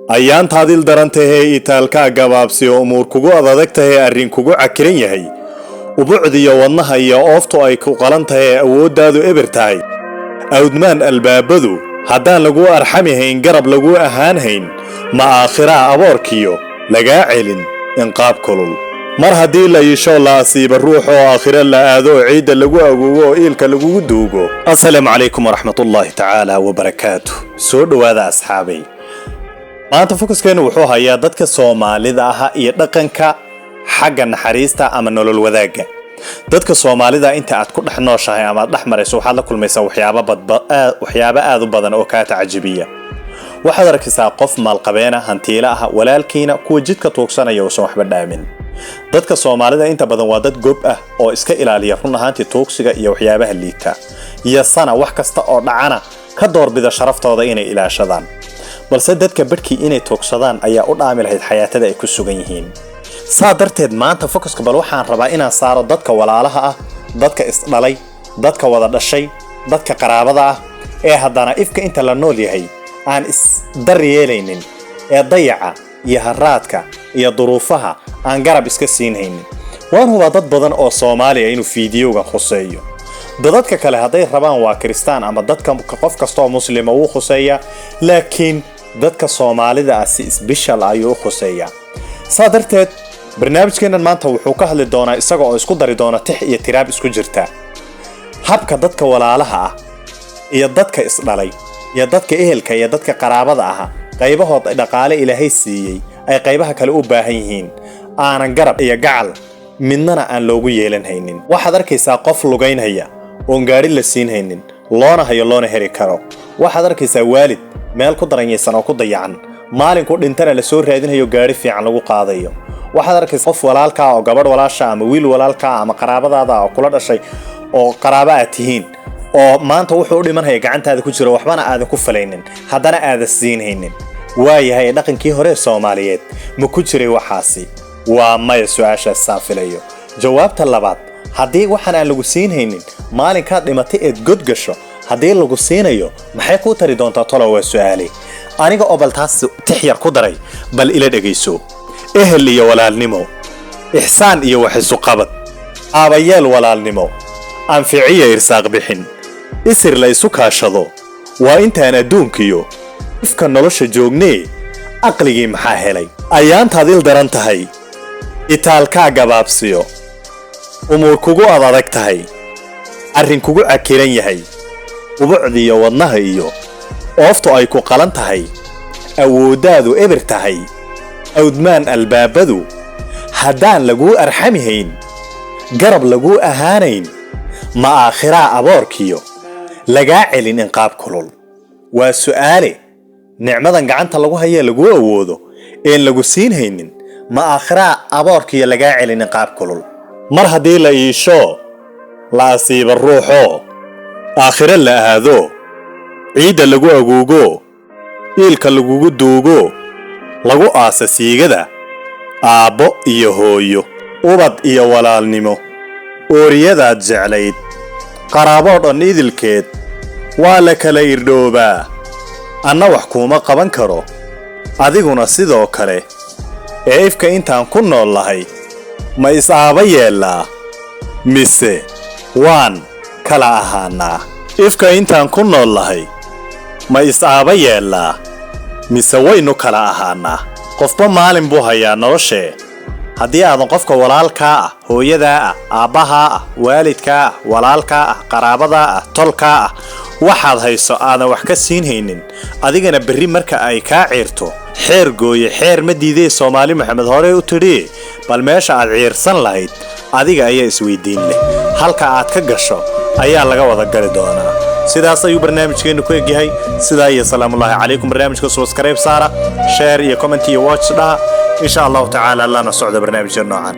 ayaan taadil daran tahay itaalka gabaabsi oo umuur kugu adag tahay arrin kugu cakiran yahay ubuucdiyo wadnaha iyo ooftu ay ku qalan tahay awooddaadu eber tahay awdmaan albaabadu haddaan lagu arxamihayn garab lagu ahaanhayn ma aakhira aboorkiyo lagaa celin inqaab kulul mar haddii la yisho la asiiba ruux oo aakhira la aado ciida lagu aguugo oo iilka lagu duugo assalaamu calaykum waraxmatullaahi tacaala wabarakaatuh soo dhawaada asxaabay maanta fokuskeenu wuxuu hayaa dadka Soomaalida ah iyo dhaqanka xagga naxariista ama nolol wadaaga dadka Soomaalida inta aad ku dhex nooshahay ama dhex marayso waxaad la kulmaysaa waxyaabo aad u badan oo ka tacajibiya waxaad arkaysaa qof maalqabeena hantiila ah walaalkiina kuwa jidka toogsanaya oo waxba dhaamin dadka Soomaalida inta badan waa dad goob ah oo iska ilaaliya run ahaantii toogsiga iyo waxyaabaha liita iyo sana wax kasta oo dhacana ka doorbida sharaftooda inay ilaashadaan balse dadka badkii inay toogsadaan ayaa u dhaami lahayd xayaatada ay ku sugan yihiin saadarteed maanta fokuska bal waxaan rabaa inaan saaro dadka walaalaha ah dadka isdhalay dadka wada dhashay dadka qaraabada ah ee haddana ifka inta la nool yahay aan is daryeelaynin ee dayaca iyo haraadka iyo duruufaha aan garab iska siinaynin waan hubaa dad badan oo Soomaaliya inuu fiidiyowga khuseeyo dadka kale haday rabaan waa kristaan ama dadka qof kasta oo muslim uu khuseeya laakiin dadka Soomaalida si special ayuu khuseeya saadarteed barnaamijkeenan maanta wuxuu ka hadli doonaa isaga oo isku dari doona tix iyo tiraab isku jirta habka dadka walaalaha ah iyo dadka isdhalay iyo dadka ehelka iyo dadka qaraabada ah qaybahood dhaqaale Ilaahay siiyay ay qaybaha kale u baahan yihiin aanan garab iyo gacal midnana aan loogu yeelanaynin waxaad arkaysaa qof lugaynaya oo gaari la siinaynin loona hayo loona heri karo waxaad arkaysaa waalid meel ku daranyaysan oo ku dayacan maalinku dhintana la soo raadinayo gaari fiican lagu qaadayo waxaad arkaysaa qof walaalka oo gabadh walaasha ama wiil walaalka ama qaraabadaada oo kula dhashay oo qaraabo aad tihiin oo maanta wuxuu dhimanaya gacantaada ku jiro waxbana aadan ku falaynin haddana aadan siinaynin waayahay dhaqankii hore Soomaaliyeed ma ku jiray waxaasi waa may su'aasha saafilayo jawaabta labaad haddii waxaan aan lagu siinaynin maalinka dhimatay ee god gasho haddii lagu siinayo maxay ku tari doontaa tolo waa su'aali aniga oo baltaas tixyar ku daray bal ila dhageyso ehel iyo walaalnimo ihsaan iyo wax isu qabad aabayeel walaalnimo anficiye irsaaq bixin isir la isu kaashado waa intaan adduunkiyo ifka nolosha joognee aqligii maxaa helay ayaan taadil daran tahay itaalka gabaabsiyo umuur kugu adag tahay arrin kugu cakiran yahay ubuucdiyo wadnaha iyo ooftu ay ku qalan tahay awooddaadu eber tahay awdmaan albaabadu haddaan lagu arxamihayn garab lagu ahaanayn ma aakhira aboorkiyo lagaa celin inqaab kulul waa su'aale nicmadan gacanta lagu hayo lagu awoodo ee lagu siinaynin ma aakhira aboorkiyo lagaa celin inqaab kulul mar haddii la iisho la asiiba ruuxo aakhira la aado ciida lagu aguugo iilka lagu duugo lagu aasa siigada aabbo iyo hooyo ubad iyo walaalnimo ooriyadaad jeclayd qaraabo dhan idilkeed waa la kala irdhoobaa anna wax kuma qaban karo adiguna sidoo kale ee ifka intaan ku nool lahay ma isaaba yeelaa mise waan kala ahaanaa ifka intaan ku nool lahay ma isaaba yeelaa mise waynu kala ahaanaa qofba maalin buu hayaa noloshee haddii aadan qofka walaalkaa ah hooyadaa ah aabbahaa ah waalidkaa ah walaalkaa ah qaraabada ah tolkaa ah waxaad hayso aadan wax ka siinaynin adigana berri marka ay kaa ciirto xeer gooye xeer ma diiday Soomaali Maxamed hore u tiri bal meesha aad ciirsan lahayd adiga ayaa isweydiin leh halka aad ka gasho ayaa laga wada gali doonaa sidaas ayuu barnaamijkeenu ku egyahay sidaa iyo salaamu calaykum barnaamijka subscribe saara share iyo comment iyo watch dha insha Allah ta'ala lana socdo barnaamijka noocan